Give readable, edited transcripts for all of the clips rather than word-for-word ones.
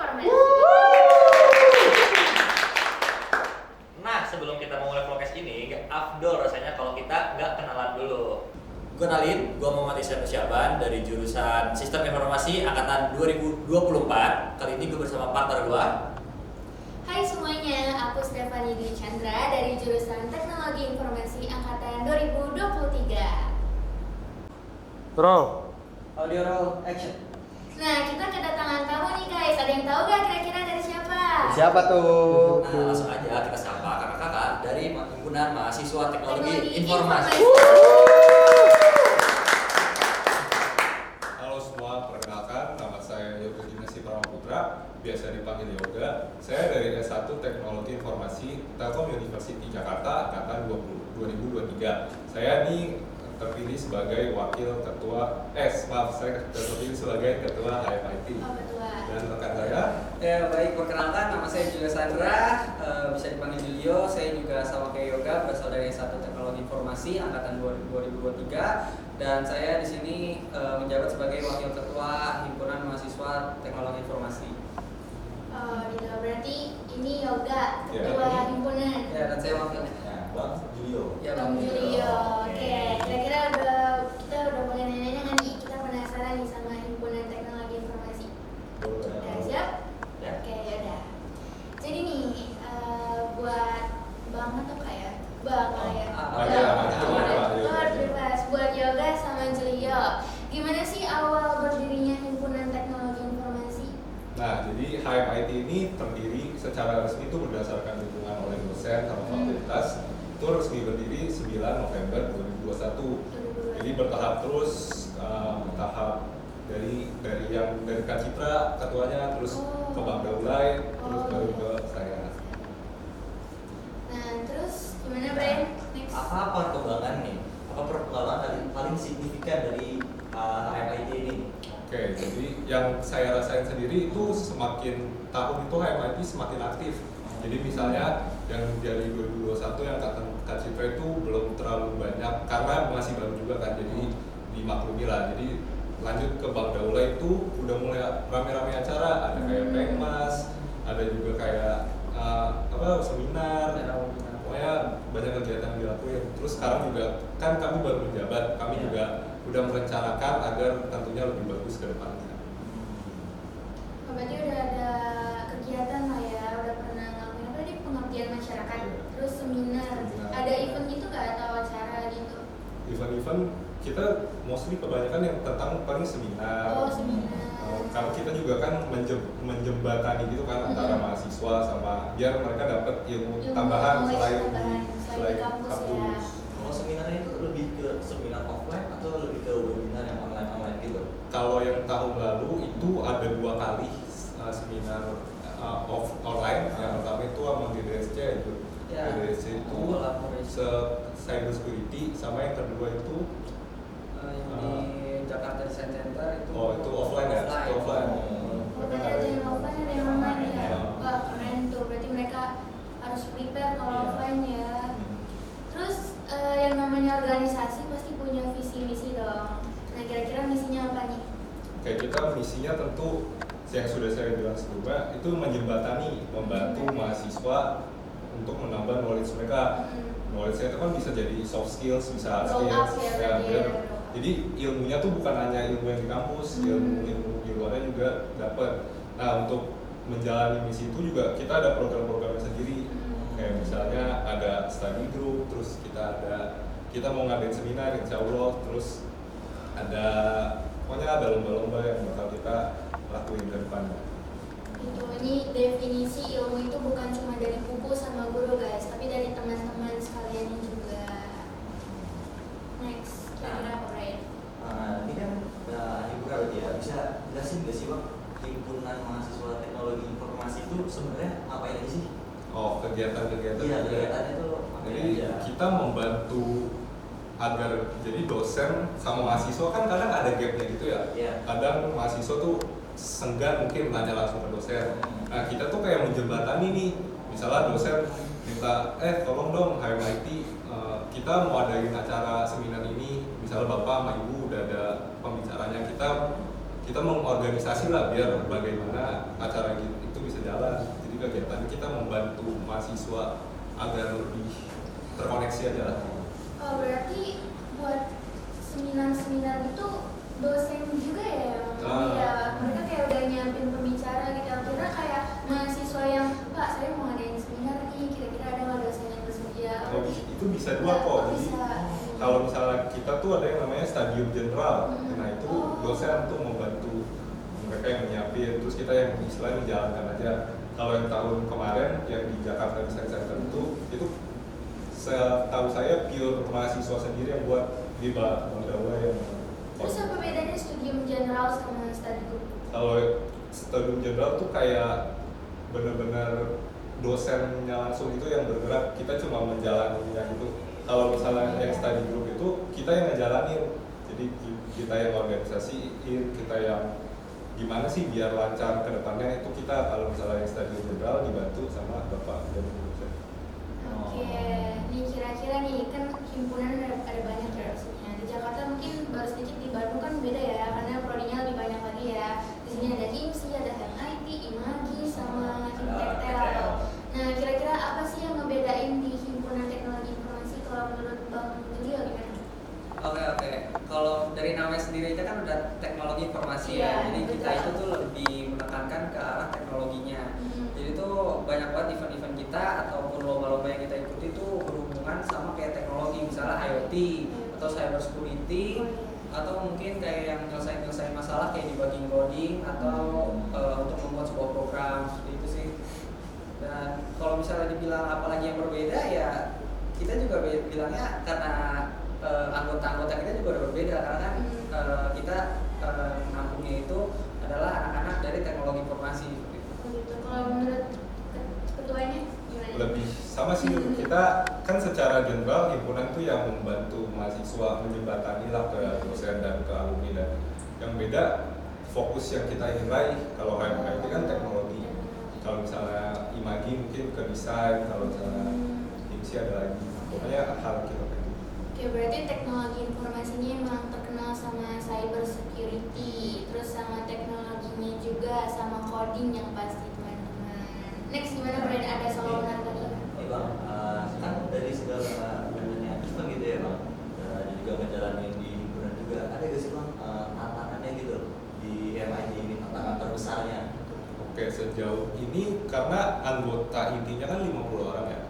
informasi. Nah, sebelum kita memulai podcast ini, gak afdol rasanya kalau kita nggak kenalan dulu. Gue kenalin, gue Muhammad Isyan Syaban dari jurusan Sistem Informasi Angkatan 2024. Kali ini gue bersama partner gue. Hai semuanya, aku Stefani Dwi Chandra dari jurusan Teknologi Informasi Angkatan 2023. Roll. Audio roll action. Nah, kita kedatangan tamu nih guys. Ada yang tahu gak kira-kira dari siapa? Siapa tuh? Nah, langsung aja kita sapa kakak-kakak dari Himpunan Mahasiswa Teknologi Teknologi Informasi. Halo semua, perkenalkan nama saya Yoga Ginasi Pramaputra, biasa dipanggil Yoga. Saya dari S1 Teknologi Informasi Telkom University Jakarta angkatan 2023. Saya ini terpilih sebagai wakil ketua saya terpilih sebagai ketua HFIT. Oh, betul. Dan rekan saya Ya baik, perkenalkan nama saya Julio Sandra, bisa dipanggil Julio. Saya juga sama kayak Yoga, berasal dari S1 Teknologi Informasi angkatan 2023 dan saya di sini menjabat sebagai wakil ketua Himpunan Mahasiswa Teknologi Informasi. Oh, gitu. Berarti ini Yoga, Ya, ketua ini. himpunan. Ya, dan saya wakil. Bang Julio. Ya, Bang Julio. Oke, kira-kira kita udah mulai nanya-nanya nggak nih? Kita penasaran nih sama himpunan teknologi informasi. Udah siap? Ya. Oke, yaudah. Jadi nih, buat Bang atau Kak ya? Bang lah ya. Bebas. Buat Yoga sama Julio, gimana sih awal berdirinya himpunan teknologi informasi? Nah, jadi HFIT ini terdiri secara resmi itu berdasarkan dukungan oleh dosen sama fakultas. Itu resmi berdiri 9 November 2021. Jadi bertahap terus, bertahap dari Kak Citra ketuanya, terus ke Bang Daulay, terus baru ke saya. Nah, terus gimana Brian? Next. Apa perkembangan nih? Apa perkembangan paling signifikan dari HFIT ini? Oke, jadi yang saya rasain sendiri itu semakin tahun itu HFIT semakin aktif. Jadi misalnya yang dari 2021 yang Kak Citra itu belum terlalu banyak karena masih baru juga kan, jadi dimaklumi lah. Jadi lanjut ke Bang Daula itu udah mulai rame-rame acara, ada kayak Pengmas, ada juga kayak seminar, pokoknya banyak kegiatan yang dilakuin. Terus sekarang juga kan kami baru menjabat, kami juga udah merencanakan agar tentunya lebih bagus ke depannya. Oh, berarti udah ada kegiatan lah ya, udah pernah ngelakuin apa tadi, pengabdian masyarakat, terus seminar. Ada event gitu nggak atau acara gitu? Event-event kita mostly kebanyakan yang tentang paling seminar. Oh, seminar. Karena kita juga kan menjembatani gitu kan antara mahasiswa sama biar mereka dapat ilmu tambahan selain di kampus ya. Kalau seminarnya itu lebih ke seminar offline atau lebih ke webinar yang online gitu? Kalau yang tahun lalu itu ada 2 kali seminar online. Yang pertama itu sama GDSC itu. Ya. GDSC itu cyber security, sama yang kedua itu Yang di Jakarta Design Center itu. itu offline ya, itu offline. Oh, berarti ada yang offline, ada yang online ya. Wah, keren tuh. Berarti mereka harus prepare kalau Iya. offline ya. Terus yang namanya organisasi pasti punya visi misi dong. Nah, kira-kira misinya apa nih? Oke, kita misinya tentu yang sudah saya bilang sebelumnya itu menjembatani, membantu mahasiswa untuk menambah knowledge mereka. Knowledge itu kan bisa jadi soft skills, bisa hard Grow skills, up ya, ya, berarti benar. ya. Jadi ilmunya tuh bukan hanya ilmu yang di kampus, ilmu di luarnya juga dapat. Nah, untuk menjalani misi itu juga kita ada program-program sendiri. Kayak misalnya ada study group, terus kita mau ngadain seminar insya Allah, terus pokoknya ada lomba-lomba yang bakal kita lakuin ke depannya. Itu ini definisi ilmu itu bukan cuma dari buku sama guru guys, tapi dari teman-teman sekalian juga. Next, kira-kira apa Brian? Ini kan himpunan berarti ya, bisa jelasin nggak sih Bang, himpunan mahasiswa teknologi informasi itu sebenarnya apa ini sih? Oh, kegiatan-kegiatan. Iya, kegiatannya itu Jadi kita membantu agar jadi dosen sama mahasiswa kan kadang ada gapnya gitu ya. Iya. Kadang mahasiswa tuh senggan mungkin nanya langsung ke dosen. Nah, kita tuh kayak menjembatani nih. Misalnya dosen minta, tolong dong HMIT, kita mau adain acara seminar ini. Misalnya Bapak sama Ibu udah ada pembicaranya, kita mengorganisasi lah biar bagaimana acara agar lebih terkoneksi aja lah. Oh, berarti buat seminar-seminar itu dosen juga ya? Ya, mereka kayak udah nyiapin pembicara gitu. Kira kayak mahasiswa yang, Pak, saya mau ngadain seminar nih, kira-kira ada nggak dosen yang bersedia? Oh, itu bisa dua kok. Jadi kalau misalnya kita tuh ada yang namanya stadium general, nah itu dosen tuh membantu mereka yang menyiapin, terus kita yang istilahnya menjalankan aja. Kalau yang tahun kemarin yang di Jakarta Design Center itu setahu saya pure mahasiswa sendiri yang buat di Bang Dawa yang. Terus apa bedanya studium general sama stadium? Kalau studium general tuh kayak bener-bener dosennya langsung itu yang bergerak, kita cuma menjalaninya gitu. Kalau misalnya yang study group itu kita yang ngejalanin, jadi kita yang organisasiin, kita yang gimana sih biar lancar ke depannya itu kita. Kalau misalnya yang study general dibantu sama bapak dan dosen. Oke, nih kira-kira nih kan himpunan ada banyak ya maksudnya. Di Jakarta mungkin baru sedikit, di Bandung kan beda ya, karena prodinya lebih banyak lagi ya. Di sini ada HIMSI, ada HMIT, IMAGI, sama Himtektel. Nah, kira-kira apa sih yang ngebedain di himpunan teknologi informasi kalau menurut Bang Julio gimana? Oke. Kalau dari namanya sendiri aja kan udah teknologi informasi ya. Jadi kita itu tuh lebih menekankan ke arah teknologinya. Jadi tuh banyak banget event-event kita ataupun lomba-lomba yang kita ikuti tuh berhubungan sama kayak teknologi, misalnya IoT atau cyber security, atau mungkin kayak yang nyelesain masalah kayak debugging coding atau untuk membuat sebuah program seperti itu sih. Dan kalau misalnya dibilang apalagi yang berbeda ya kita juga bilangnya karena anggota-anggota kita juga udah berbeda karena kan kita menampungnya itu adalah anak-anak dari teknologi informasi. Begitu. Kalau menurut ketuanya gimana? Lebih sama sih, kita kan secara general himpunan tuh yang membantu mahasiswa menjembatani lah ke dosen dan ke alumni, dan yang beda fokus yang kita ingin raih. Kalau HMIT kan teknologi, kalau misalnya IMAGI mungkin ke desain, kalau misalnya HIMSI ada lagi, pokoknya hal kita pengen. Oke, berarti teknologi informasinya emang terkenal sama cyber security, terus sama teknologinya juga, sama coding yang pasti teman-teman. Next gimana Brian, ada soal menarik lagi? Bang, kan dari segala adanya event gitu ya Bang, dan juga ngejalanin di himpunan juga, ada gak sih Bang tantangannya gitu di MIT ini, tantangan terbesarnya? Oke, sejauh ini karena anggota intinya kan 50 orang ya,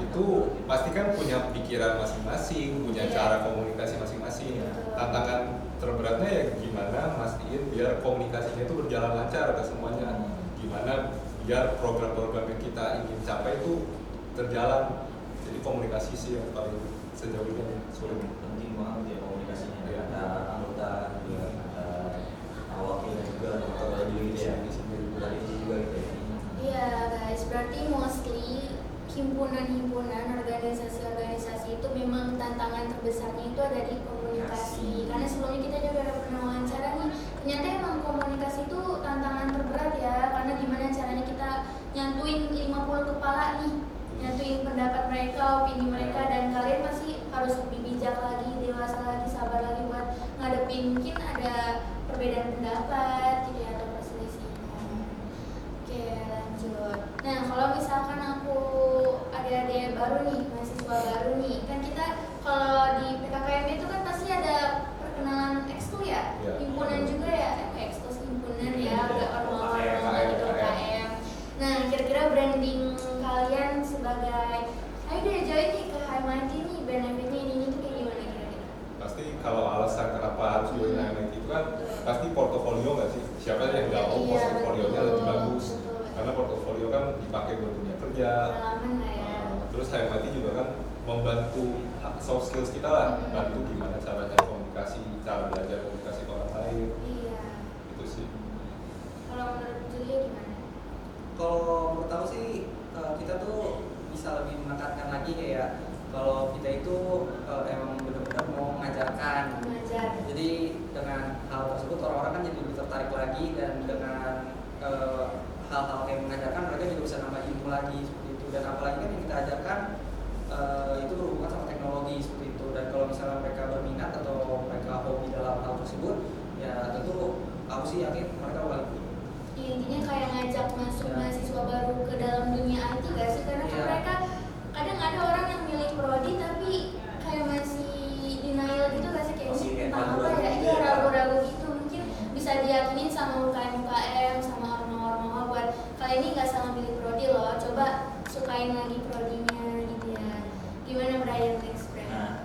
itu pasti kan punya pikiran masing-masing, punya cara komunikasi masing-masing. Tantangan terberatnya ya gimana mastiin biar komunikasinya itu berjalan lancar ke semuanya, gimana biar program-program yang kita ingin capai itu terjalan. Jadi komunikasi sih yang paling sejauh ini sulit. Penting banget ya komunikasinya antara anggota juga, wakilnya juga, atau gitu ya, dari juga gitu ya. Iya guys, berarti mostly himpunan-himpunan, organisasi-organisasi itu memang tantangan terbesarnya itu ada di komunikasi. Karena sebelumnya kita juga ada pernah wawancara nih, ternyata emang komunikasi itu tantangan terberat ya, karena gimana caranya kita nyatuin 50 kepala nih, nyatuin pendapat mereka, opini mereka, dan kalian pasti harus lebih bijak lagi, dewasa lagi, sabar lagi buat ngadepin mungkin ada perbedaan pendapat gitu ya, atau perselisihan. Oke, lanjut. Nah, kalau misalkan aku ada baru nih, mahasiswa baru nih, kan kita kalau di PKKMB itu kan pasti ada perkenalan ekskul ya, himpunan juga ya, ekskul himpunan ya, agak formal-formal gitu KM. Nah, kira-kira branding kalian sebagai, ayo deh join nih ke HMIT nih, benefitnya ini tuh kayak gimana kira-kira? Pasti kalau alasan kenapa harus join HMIT itu kan pasti portofolio nggak sih? Siapa yang nggak mau portofolionya lebih bagus? Karena portofolio kan dipakai buat dunia kerja. Pengalaman lah ya. Terus HMIT juga kan membantu soft skills kita lah, bantu gimana caranya komunikasi, cara belajar komunikasi ke orang lain. Iya. Itu sih. Kalau menurut Julia gimana? Kalau menurut aku sih kita tuh bisa lebih menekankan lagi kayak kalau kita itu emang benar-benar mau mengajarkan. Jadi dengan hal tersebut orang-orang kan jadi lebih tertarik lagi, dan dengan hal-hal kayak mengajarkan mereka juga bisa nambah ilmu lagi seperti itu. Dan apalagi kan yang kita ajarkan itu berhubungan sama teknologi seperti itu. Dan kalau misalnya mereka berminat atau mereka hobi dalam hal tersebut, ya tentu aku sih yakin mereka bakal. Intinya kayak ngajak masuk mahasiswa baru ke dalam dunia IT gak sih? Karena kan mereka kadang ini nggak salah pilih prodi loh, coba sukain lagi prodinya gitu ya. Gimana Brian, next Brian? Nah,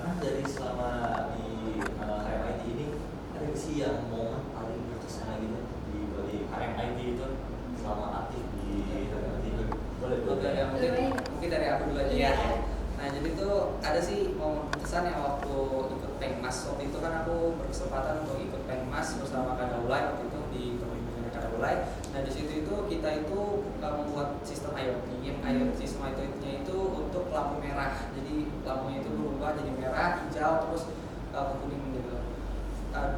kan dari selama di HMIT ini ada nggak sih yang momen paling berkesan gitu di HMIT itu selama aktif di HMIT itu? Boleh Oke, boleh. ya, mungkin dari aku dulu aja ya. Iya. Nah, jadi tuh ada sih momen berkesan yang waktu ikut Pengmas. Waktu itu kan aku berkesempatan untuk ikut Pengmas bersama Kadaulay waktu itu di kepemimpinan Kadaulay. Nah, di situ itu kita itu membuat sistem IoT. Yang IoT sistem IoT-nya itu untuk lampu merah. Jadi lampunya itu berubah jadi merah, hijau, terus ke kuning gitu.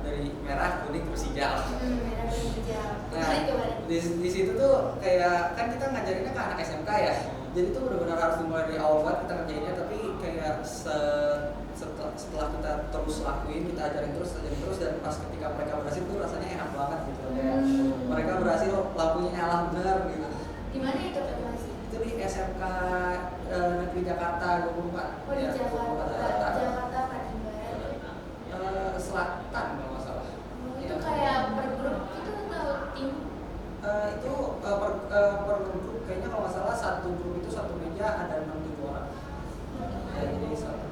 Dari merah, kuning, terus hijau. Merah dan hijau. Nah, Balik ke mana? di situ tuh kayak kan kita ngajarinnya ke anak SMK ya. Jadi tuh benar-benar harus dimulai dari awal banget kita ngerjainnya, tapi kayak setelah kita terus lakuin, kita ajarin terus, dan pas ketika mereka berhasil tuh rasanya enak banget gitu. Kayak mereka berhasil, lampunya nyala bener gitu. Di mana itu Mas? Itu di SMK Negeri Jakarta 24. Oh di Ya, Jakarta. Jakarta paling barat. Selatan kalau nggak salah. Itu kayak per grup gitu atau tim? Itu per grup kayaknya kalau nggak salah satu grup itu satu meja ada 6-7 orang. Ya, jadi satu.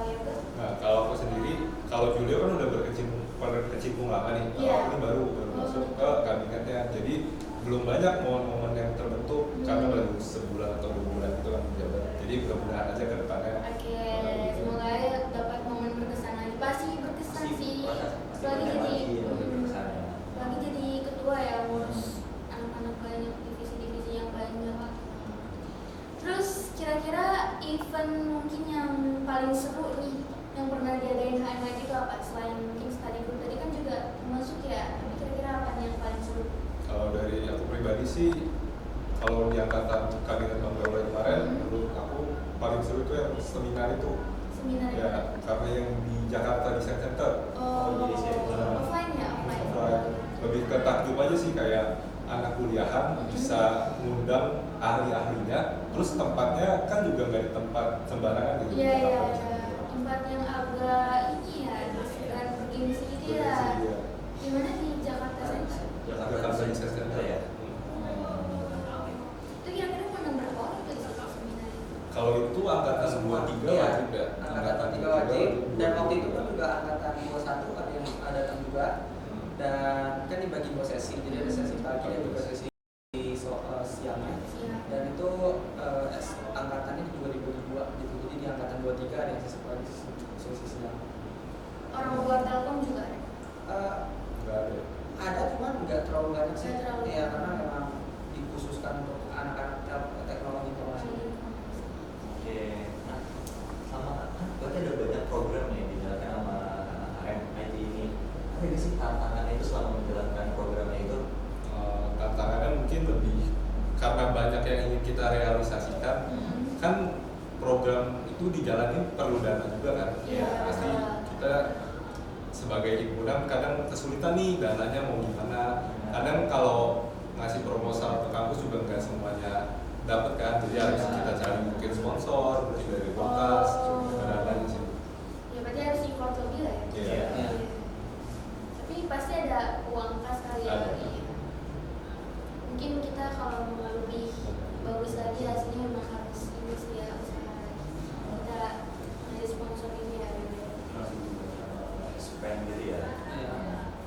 Ya udah. Nah, kalau aku sendiri, kalau Julio kan udah berkecimpung lama nih. Kalau Iya. aku ini baru masuk ke kabinetnya. Jadi belum banyak momen-momen yang terbentuk karena baru sebulan atau 2 bulan itu kan menjabat. Jadi mudah-mudahan aja ke depannya. Oke, semoga ya dapat momen berkesan lagi. Pasti berkesan sih. Apalagi jadi ketua ya, ngurus anak-anak banyak, divisi-divisi yang banyak. Terus kira-kira event mungkin yang paling seru nih yang pernah diadain HMIT itu apa? Selain mungkin study group tadi kan juga termasuk ya, tapi kira-kira apa nih yang paling seru? Kalau dari aku pribadi sih, kalau di angkatan kabinet Bang Gaulay kemarin, menurut aku paling seru itu yang seminar itu. Seminar Ya, karena yang di Jakarta Design Center. Oh, jadi saya- offline ya? Offline. Lebih ke takjub aja sih, kayak anak kuliahan bisa ngundang ahli-ahlinya, terus tempatnya kan juga nggak di tempat sembarangan gitu. Iya, di iya, Jakarta. iya. Tempat yang agak ini ya, dan bergengsi gitu ya. Bergengsi, iya. Gimana di Jakarta Center? Jakarta Design Center ya. Itu kira-kira undang berapa orang tuh di situ seminar? Kalau itu angkatan 23 Iya, wajib ya. angkatan 3 wajib. Dan waktu itu pun juga angkatan 21 ada yang ada datang juga. Dan kan dibagi 2 sesi, jadi ada sesi pagi dan juga sesi siangnya. Siap. Dan itu angkatannya juga dibagi 2 gitu. Jadi di angkatan 23 ada yang sesi pagi, sesi siang. Orang luar Telkom juga ada? Nggak ada. Ada cuman nggak terlalu banyak sih. Nggak terlalu. Iya, karena memang dikhususkan untuk anak-anak teknologi informasi. Oke, nah sama kan berarti ada banyak program nih dijalankan sama HMIT ini. Ada nggak sih tantangannya itu selama menjalankan programnya itu? Tantangannya mungkin lebih karena banyak yang ingin kita realisasikan. Kan program itu dijalanin perlu dana juga kan. Iya. Pasti kita sebagai himpunan kadang kesulitan nih dananya mau gimana. Kadang kalau ngasih proposal ke kampus juga nggak semuanya dapat kan. Jadi harus kita cari mungkin sponsor, mungkin dari Bokas, dan lain sih. Ya berarti harus import lebih lah ya? Iya. Iya. Tapi pasti ada uang kas kali ya. Ada. Mungkin kita kalau mau lebih bagus lagi hasilnya memang harus ini sih ya, usaha kita dari sponsor ini ya. Spend gitu ya. Iya.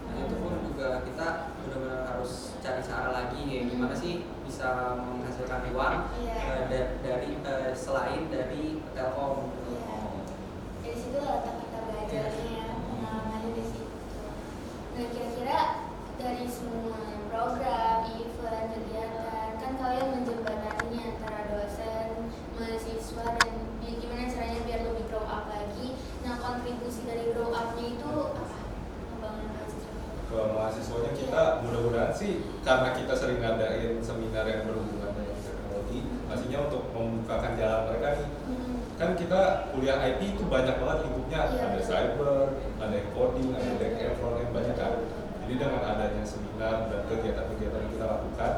Nah, itu pun juga kita benar-benar harus cari cara lagi ya gimana sih bisa menghasilkan uang Iya. dari selain dari Telkom. Iya. Dari situ lah letak kita belajarnya ya, pengalamannya di situ. Nah kira-kira dari semua program, event, kegiatan, kan kalian menjembatani antara dosen, mahasiswa, dan gimana caranya biar lebih grow up lagi. Nah kontribusi dari grow up-nya itu apa? Membangun mahasiswa. Ke mahasiswanya kita mudah-mudahan sih karena kita sering ngadain seminar yang berhubungan dengan teknologi, pastinya untuk membukakan jalan mereka nih. Kan kita kuliah IT itu banyak banget lingkupnya, Iya, ada betul. cyber, ada yang coding, ada back end, front end, banyak kan. Jadi dengan adanya seminar dan kegiatan-kegiatan yang kita lakukan,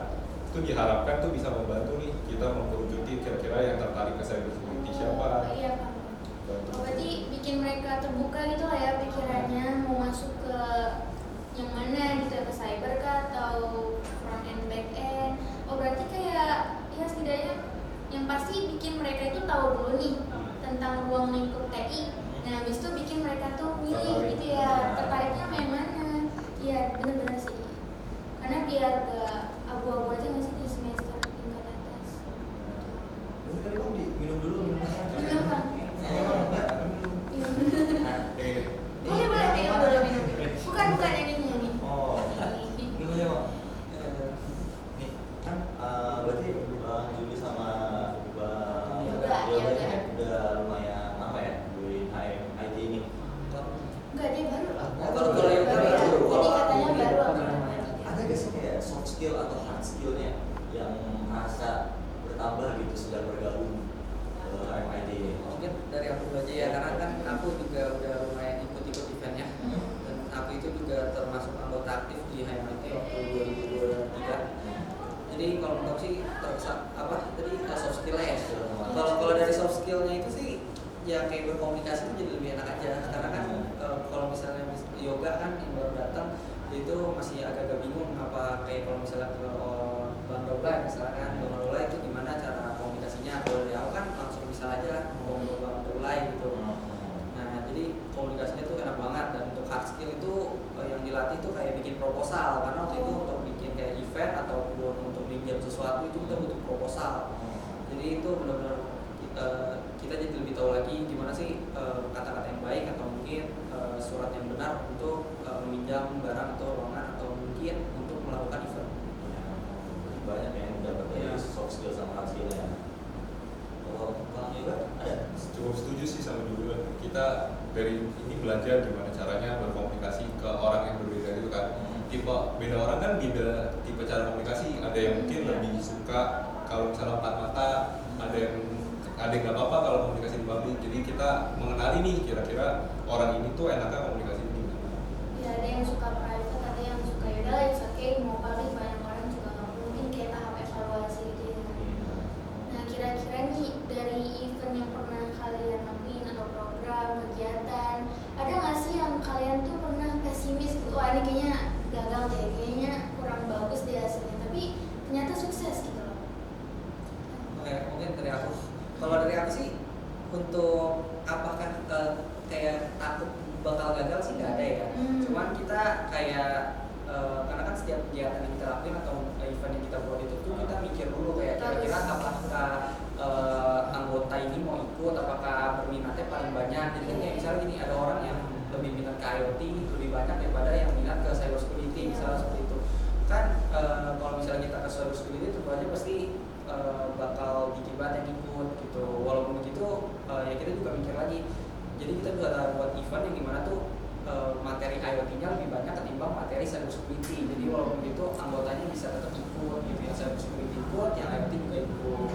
itu diharapkan tuh bisa membantu nih kita mengkerucuti kira-kira yang tertarik ke cybersecurity siapa. Iya Pak. Bantu. Oh, berarti bikin mereka terbuka gitu lah ya pikirannya mau masuk ke yang mana gitu ya, ke cyber kah atau front end back tentang ruang lingkup TI. Nah, habis itu bikin mereka tuh milih gitu ya, tertariknya main mana. Iya, bener-bener sih. Karena biar gak abu-abu aja nggak sih di semester tingkat atas. Ini kali kamu minum dulu. Minum, Bang. Minum. Nah, Boleh, boleh minum. Bukan ininya nih. Oh, gimana ya, Bang? Nih, kan berarti Bang Juli sama Bang Yoga, Yoga Yoga. ini udah lumayan lama ya di IT ini. Enggak, dia baru loh. Kalau Yoga Baru ya. baru. Jadi katanya Kalau baru. Ada gak sih kayak soft skill atau hard skillnya yang merasa bertambah gitu sedang bergabung ke HMIT ini? Mungkin dari aku dulu aja ya, karena kan aku juga udah lumayan ikut-ikut eventnya, dan aku itu juga termasuk anggota aktif di HMIT waktu 2023. Jadi kalau menurut aku sih terkesan tadi soft skill ya. Kalau dari soft skillnya itu sih ya kayak berkomunikasi itu jadi lebih enak aja, karena kan kalau misalnya yoga kan yang baru datang itu masih agak-agak bingung apa kayak kalau misalnya ke Bang Dola misalkan Bang Dola itu gimana cara komunikasinya. Kalau dari aku kan langsung bisa aja ngomong ke Bang Dola gitu. Nah jadi komunikasinya tuh enak banget. Dan untuk hard skill itu yang dilatih tuh kayak bikin proposal, karena waktu itu untuk bikin kayak event atau untuk bikin sesuatu itu kita butuh proposal. Jadi itu benar-benar kita jadi lebih tahu lagi gimana sih kata-kata yang baik atau mungkin surat yang benar untuk meminjam barang atau ruangan atau mungkin untuk melakukan event. Banyak yang dapat dari soft skill sama hard skill ya. Kalau Bang Yoga ada? Cukup setuju sih sama dulu. Kita dari ini belajar gimana caranya berkomunikasi ke orang yang berbeda itu kan. Tipe beda orang kan beda tipe cara komunikasi. Ada yang mungkin lebih suka kalau misalnya empat mata, ada yang nggak apa-apa kalau komunikasi di publik. Jadi kita mengenali nih kira-kira orang ini tuh enaknya komunikasi gimana. Ya, ada yang suka private, ada yang suka yaudah it's okay, mau public banyak orang juga nggak mungkin kayak tahap evaluasi gitu ya. Nah, kira-kira nih dari event yang pernah kalian lakuin atau program, kegiatan, ada nggak sih yang kalian tuh pernah pesimis gitu, wah ini kayaknya gagal deh, kayaknya kurang bagus deh hasilnya, tapi ternyata sukses gitu loh. Oke, mungkin dari aku. Kalau dari aku sih untuk apakah kayak takut bakal gagal sih nggak ada ya. Cuman kita kayak karena kan setiap kegiatan yang kita lakuin atau event yang kita buat itu tuh kita mikir dulu kayak kira-kira apakah anggota ini mau ikut, apakah berminatnya paling banyak. Jadi kan kayak misalnya gini, ada orang yang lebih minat ke IoT lebih banyak daripada yang minat ke cyber security misalnya seperti itu. Kan kalau misalnya kita ke cyber security tentu aja pasti bakal dikit banget yang ikut gitu. Walaupun begitu ya kita juga mikir lagi. Jadi kita bisa buat event yang gimana tuh materi IoT-nya lebih banyak ketimbang materi cyber security. Jadi walaupun begitu anggotanya bisa tetap ikut gitu, yang cyber security ikut, yang IoT juga ikut.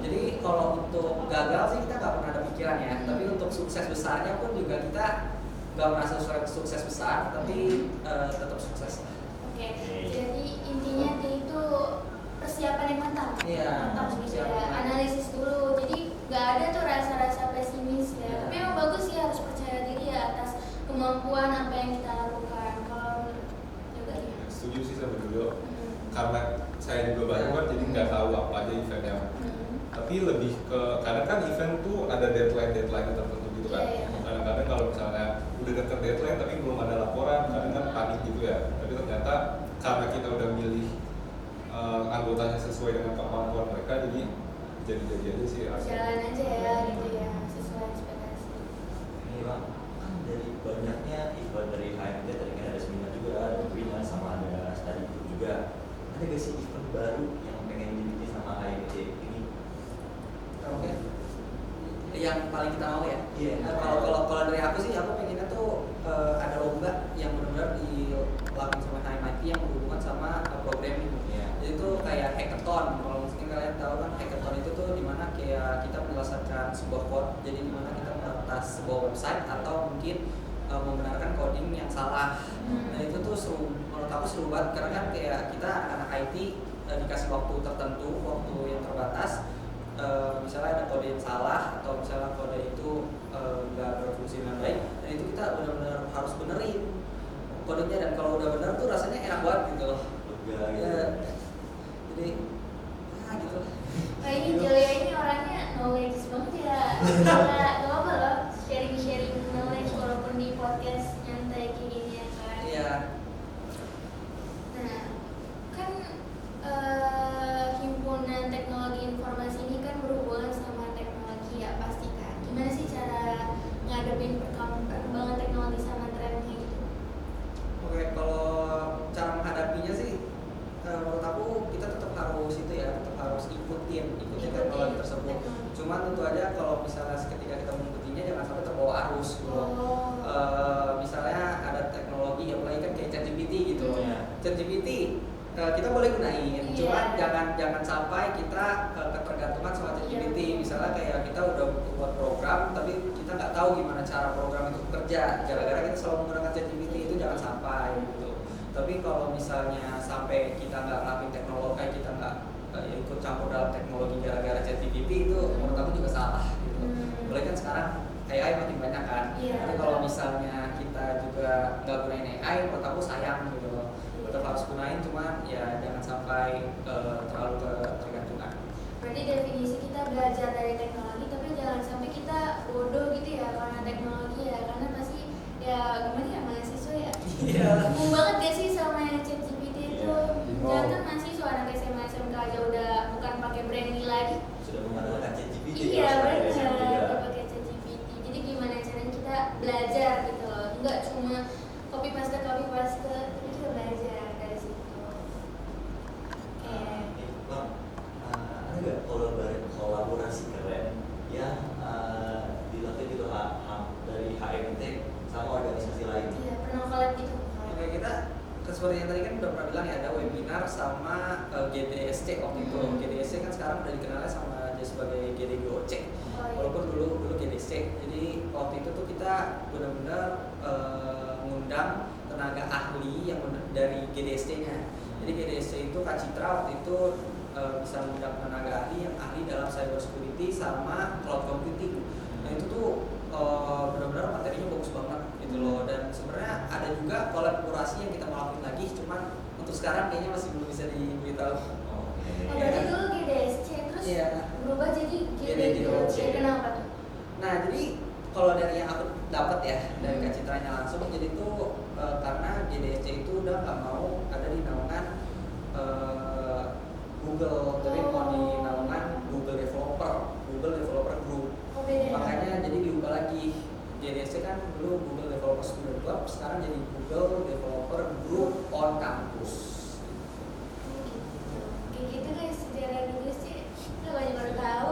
Jadi kalau untuk gagal sih kita nggak pernah ada pikiran ya. Tapi untuk sukses besarnya pun juga kita nggak merasa sukses besar, tapi tetap sukses. Oke, jadi intinya itu persiapan yang matang. Iya, Matang gitu ya, persiapan. analisis dulu. Jadi nggak ada tuh rasa-rasa pesimis ya. Tapi emang bagus sih, harus percaya diri ya atas kemampuan apa yang kita lakukan. Kalau juga ya. Setuju sih sama dulu. Karena saya juga baru kan jadi nggak tahu apa aja eventnya. Tapi lebih ke kadang kan event tuh ada deadline tertentu gitu kan. Iya, iya. Kadang-kadang kalau misalnya udah deket deadline tapi belum ada laporan, kadang kan panik gitu ya. Tapi ternyata karena kita udah milih anggotanya sesuai dengan kemampuan mereka, jadi aja sih hasilnya. Jalan aja ya gitu ya, sesuai ekspektasi. Ini Bang, kan dari banyaknya event dari HMT tadi kan ada seminar juga, ada webinar sama ada study group juga. Ada gak sih event baru yang pengen dibikin sama HMT ini? Oke. Yang paling kita mau ya. Iya. Kalau dari aku sih, aku pengennya tuh ada lomba yang benar-benar dilakukan sama HMIT yang berhubungan sama programming. Iya. Jadi itu kayak hackathon. Kalau mungkin kalian tahu kan hackathon itu tuh dimana kayak kita menyelesaikan sebuah code. Jadi dimana kita meretas sebuah website atau mungkin membenarkan coding yang salah. Nah itu tuh seru, menurut aku seru banget karena kan kayak kita anak IT dikasih waktu tertentu, waktu yang terbatas. Misalnya ada kode yang salah atau misalnya kode itu nggak berfungsi dengan baik, dan itu kita benar-benar harus benerin kodenya, dan kalau udah bener tuh rasanya enak banget gitu loh. Lega gitu. Ya, jadi gitu. Nah ini Julia ini orangnya knowledge banget ya. Gila, teknologi. Cuman tentu aja kalau misalnya ketika kita mengikutinya jangan sampai terbawa arus gitu loh. Misalnya ada teknologi apalagi kan kayak ChatGPT gitu loh. Iya. ChatGPT kita boleh gunain, Iya. cuman jangan sampai kita ketergantungan sama ChatGPT. Iya. Misalnya kayak kita udah buat program tapi kita nggak tahu gimana cara program itu bekerja. Gara-gara kita selalu menggunakan ChatGPT itu jangan sampai gitu. Tapi kalau misalnya sampai kita nggak ngelakuin teknologi, kita nggak ikut campur dalam teknologi gara-gara ChatGPT itu menurut aku juga salah gitu. Boleh kan sekarang AI makin banyak kan. Iya. Tapi kalau misalnya kita juga nggak gunain AI, menurut aku sayang gitu loh. Tetap harus gunain, cuman ya jangan sampai terlalu ketergantungan. Berarti definisi kita belajar dari teknologi, tapi jangan sampai kita bodoh gitu ya karena teknologi ya, karena pasti ya gimana ya mahasiswa ya. Iya. Bingung banget gak sih sama yang ChatGPT itu? Iya, Jangan kan mahasiswa anak SMA SMK aja udah bukan pakai Brainly lagi. Sudah mengandalkan ChatGPT. Iya kalau benar, sekarang udah juga. pakai ChatGPT. Jadi gimana caranya kita belajar gitu loh, nggak cuma copy paste, tapi kita belajar dari situ. Oke. Bang, ada nggak kolaborasi keren yang dilakukan gitu dari HMT sama organisasi lain? Iya pernah collab gitu. Oke, kita seperti yang tadi kan udah pernah bilang ya, ada webinar sama GDSC waktu itu. GDSC kan sekarang udah dikenalnya sama dia sebagai GDGOC. Oh, iya. Walaupun dulu GDSC. Jadi waktu itu tuh kita benar-benar ngundang tenaga ahli yang dari GDSC-nya. Jadi GDSC itu Kak Citra waktu itu bisa mengundang tenaga ahli yang ahli dalam cyber security sama cloud computing. Nah itu tuh benar-benar materinya bagus banget gitu loh. Dan sebenarnya ada juga kolaborasi yang kita mau lakuin lagi, cuman untuk sekarang kayaknya masih belum bisa diberitahu. Oh berarti dulu GDSC terus Iya. berubah jadi GDGOC. GDGOC. Kenapa tuh? Nah jadi kalau dari yang aku dapat ya dari Kak Citranya langsung, jadi itu karena GDSC itu udah nggak mau ada di naungan Google, tapi mau di naungan Google Developer Group. Oh beda. Makanya jadi diubah lagi. GDSC kan dulu Google Developer Student Club, sekarang jadi Google Developer Group on Campus. Kayak gitu guys, sejarah dulu sih kita banyak baru tahu.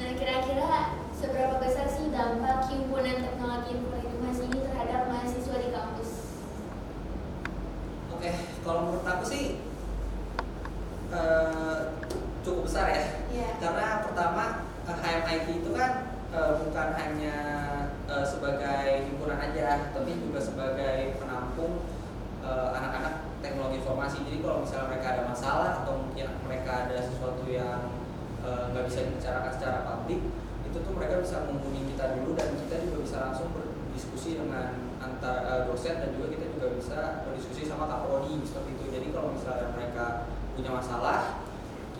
Nah kira-kira seberapa besar sih dampak himpunan teknologi informasi ini terhadap mahasiswa di kampus? Oke, kalau menurut aku sih cukup besar ya. Iya. Karena pertama HMIT itu kan bukan hanya sebagai himpunan aja, tapi juga sebagai penampung anak-anak teknologi informasi. Jadi kalau misalnya mereka ada masalah atau mungkin mereka ada sesuatu yang nggak bisa dibicarakan secara publik, itu tuh mereka bisa menghubungi kita dulu dan kita juga bisa langsung berdiskusi dengan antar dosen, dan juga kita juga bisa berdiskusi sama kaprodi seperti itu. Jadi kalau misalnya mereka punya masalah,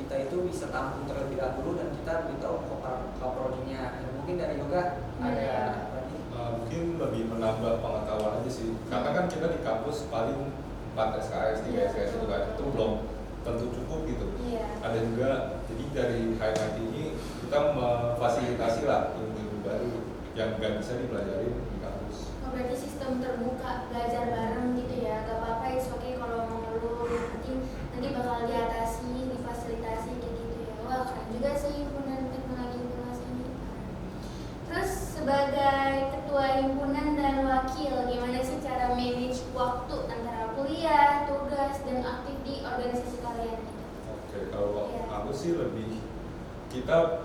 kita itu bisa tampung terlebih dahulu dan kita beritahu ke kaprodinya. Mungkin dari yoga ada lagi. Mungkin lebih menambah pengetahuan aja sih, karena kan kita di kampus paling 4 SKS, 3 SKS itu kan, itu belum tentu cukup gitu. Iya. Ada juga, jadi dari HMIT ini kita memfasilitasi lah ilmu-ilmu baru yang nggak bisa dipelajari di kampus. Oh, berarti sistem terbuka, belajar bareng gitu ya, gak apa-apa ya, oke kalau mau ngeluh, nanti bakal diatasi, difasilitasi kayak gitu ya. Wah keren juga sih himpunan teknologi informasi ini. Terus sebagai ketua himpunan dan wakil, gimana sih cara manage waktu antara kuliah, tugas, dan aktif di organisasi kalian? Oke, kalau Iya. aku sih lebih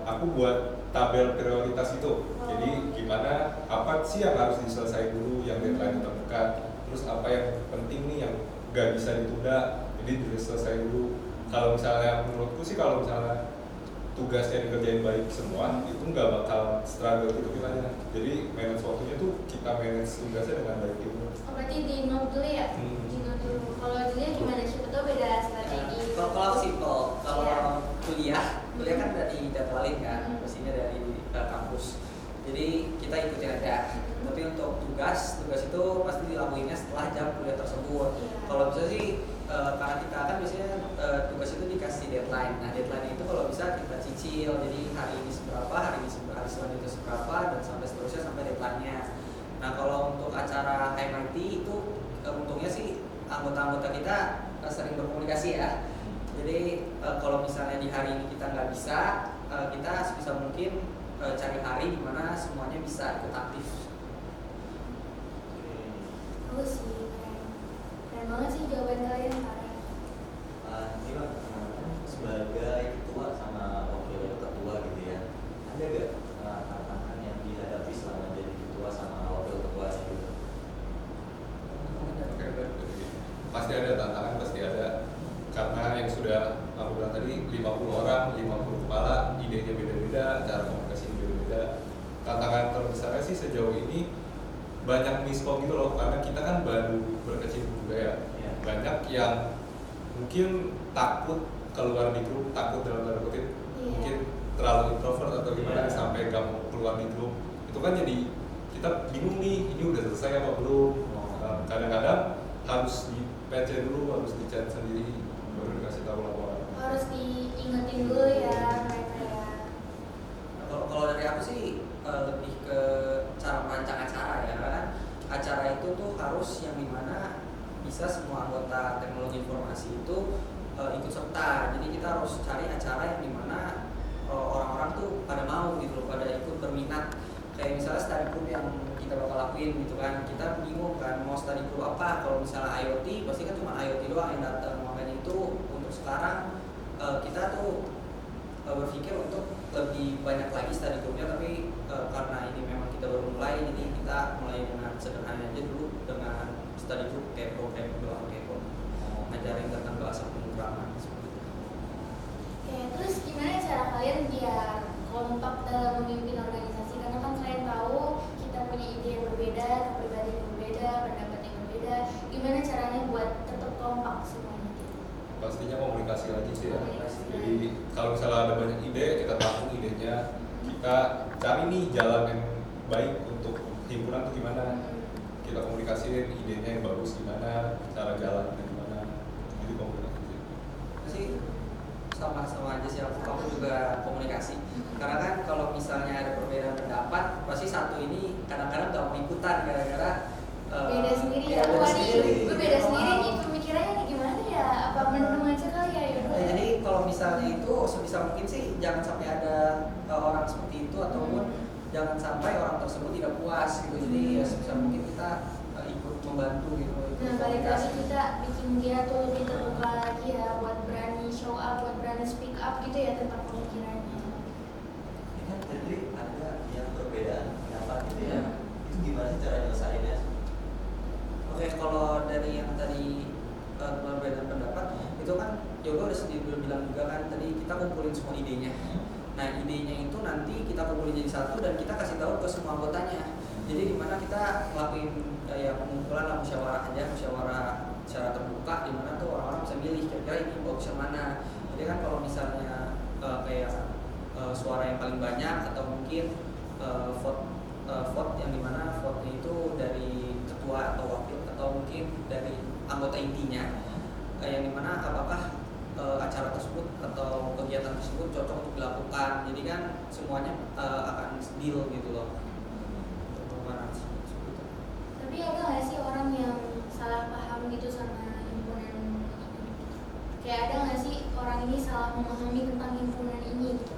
aku buat tabel prioritas itu. Jadi gimana, apa sih yang harus diselesaikan dulu, yang deadline terdekat, terus apa yang penting nih yang gak bisa ditunda, jadi diselesaikan dulu. Kalau misalnya menurutku sih, kalau misalnya tugasnya dikerjain baik semua, itu nggak bakal struggle gitu kitanya. Jadi manage waktunya tuh kita manage tugasnya dengan baik gitu. Oh berarti di note dulu ya? Di note dulu. Kalau Julia gimana sih? Betul beda strategi. Kalau aku simpel, kalau Iya. kuliah kan udah dijadwalin kan, pastinya dari kampus. Jadi kita ikutin aja. Tapi untuk tugas itu pasti dilakuinnya setelah jam kuliah tersebut. Iya. Kalau bisa sih karena kita kan biasanya tugas itu dikasih deadline. Nah deadline itu kalau bisa kita cicil. Jadi hari ini seberapa, hari selanjutnya seberapa, dan sampai seterusnya sampai deadline-nya. Nah kalau untuk acara MIT itu untungnya sih anggota-anggota kita sering berkomunikasi ya. Jadi kalau misalnya di hari ini kita nggak bisa, kita sebisa mungkin cari hari di mana semuanya bisa ikut aktif. Bagus sih, keren banget sih jawaban kalian keren. Ini Bang, sebagai ketua sama wakil ketua gitu ya, ada gak tantangan yang dihadapi selama jadi ketua sama wakil ketua gitu? Oke, pasti ada tantangan, pasti ada. Karena yang sudah aku bilang tadi 50 orang, 50 kepala, idenya beda-beda, cara komunikasi beda-beda. Tantangan terbesarnya sih sejauh ini banyak miskom gitu loh, karena kita kan baru berkecimpung juga ya. Iya. Banyak yang mungkin takut keluar di grup, takut dalam tanda kutip, Iya. mungkin terlalu introvert atau gimana Iya. sampai gak mau keluar di grup. Itu kan jadi kita bingung nih, ini udah selesai apa belum. Kadang-kadang harus di PC dulu, harus di chat sendiri, baru dikasih tahu laporan. Harus diingetin dulu ya mereka ya. Kalau dari aku sih lebih ke cara merancang acara ya, karena acara itu tuh harus yang dimana bisa semua anggota teknologi informasi itu ikut serta. Jadi kita harus cari acara yang dimana orang-orang tuh pada mau gitu loh, pada ikut berminat. Kayak misalnya study group yang kita bakal lakuin gitu kan, kita bingung kan mau study group apa. Kalau misalnya IoT pasti kan cuma IoT doang yang datang, makanya itu untuk sekarang kita tuh berpikir untuk lebih banyak lagi study groupnya, tapi karena ini memang kita baru mulai, jadi kita mulai dengan sederhana aja dulu dengan study group kayak program doang, kayak ngajarin tentang bahasa pemrograman seperti itu. Oke, terus gimana cara kalian biar kompak dalam memimpin organisasi? Karena kan kalian tahu kita punya ide yang berbeda, kepribadian yang berbeda, pendapat yang berbeda. Gimana caranya buat tetap kompak semuanya? Pastinya komunikasi lagi sih ya. Komunikasi. Jadi kalau misalnya ada banyak ide, kita tampung idenya, kita cari nih jalan yang baik untuk himpunan tuh gimana. Kita komunikasiin idenya yang bagus gimana, cara jalannya gimana. Jadi komunikasi. Sih sama aja sih, aku juga komunikasi. Karena kan kalau misalnya ada perbedaan pendapat, pasti satu ini kadang-kadang gak mau ikutan gara-gara Beda sendiri ya. beda Wah sendiri. nih, gue beda Mau sendiri mau. nih pemikirannya nih gimana ya? Apa mendem aja kali ya? Yaudah. Ya, jadi kalau misalnya itu sebisa mungkin sih jangan sampai ada orang seperti itu, ataupun jangan sampai orang tersebut tidak puas gitu. Jadi ya sebisa mungkin kita ikut membantu gitu. ikut Nah, balik komunikasi. lagi kita bikin dia tuh lebih terbuka lagi ya, buat berani show up, buat berani speak up gitu ya tentang pemikirannya. Ini kan tadi ada yang perbedaan pendapat gitu ya. Iya. Itu gimana sih cara nyelesainnya? Oke, kalau dari yang tadi perbedaan pendapat itu kan Yoga udah bilang juga kan tadi kita kumpulin semua idenya. Nah, idenya itu nanti kita kumpulin jadi satu dan kita kasih tahu ke semua anggotanya. Jadi dimana kita ngelakuin ya pengumpulan lah, musyawarah aja, musyawarah secara terbuka, dimana tuh orang-orang bisa milih kira-kira ini bagus yang mana. Jadi kan kalau misalnya kayak suara yang paling banyak atau mungkin vote yang dimana vote itu dari ketua atau wakil atau mungkin dari anggota intinya, yang dimana apakah acara tersebut atau kegiatan tersebut cocok untuk dilakukan. Jadi kan semuanya akan deal gitu loh. Seperti itu. Tapi ada nggak sih orang yang salah paham gitu sama himpunan ini? Kayak ada nggak sih orang ini salah memahami tentang himpunan ini gitu?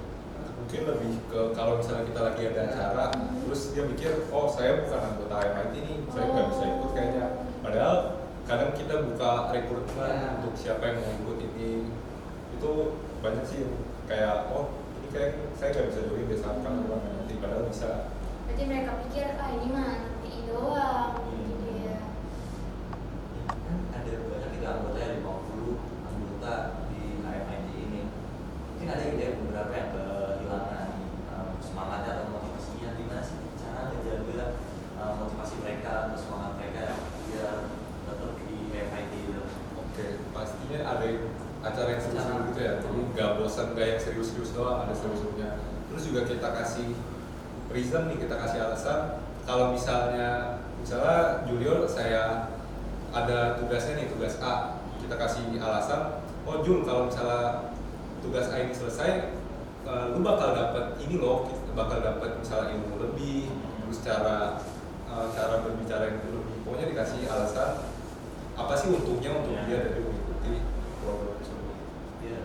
Mungkin lebih ke kalau misalnya kita lagi ada acara, terus dia mikir, oh saya bukan anggota HMIT nih, saya nggak bisa ikut kayaknya. Padahal kadang kita buka rekrutmen Ya. untuk siapa yang mau ikut ini, itu banyak sih yang kayak, oh ini kayak saya nggak bisa join deh saat kamu nanti, padahal bisa. Berarti mereka pikir ini mah nanti doang gitu ya. Kan ada banyak kita anggota yang 50 anggota di HMIT ini. Mungkin ada ide beberapa yang kehilangan semangatnya atau motivasinya. Gimana sih cara menjaga motivasi mereka atau semangat mereka biar tetap di HMIT itu? Oke, pastinya ada acara yang seru-seru gitu ya, jadi nggak bosan, nggak yang serius-serius doang, ada seru-serunya. Terus juga kita kasih reason nih, kita kasih alasan. Kalau misalnya Julio saya ada tugasnya nih, tugas A, kita kasih alasan, oh Jul kalau misalnya tugas A ini selesai, lu bakal dapat ini loh, bakal dapat misalnya ilmu lebih, terus cara berbicara yang lebih, pokoknya dikasih alasan apa sih untungnya untuk dia dari mengikuti program tersebut. Biar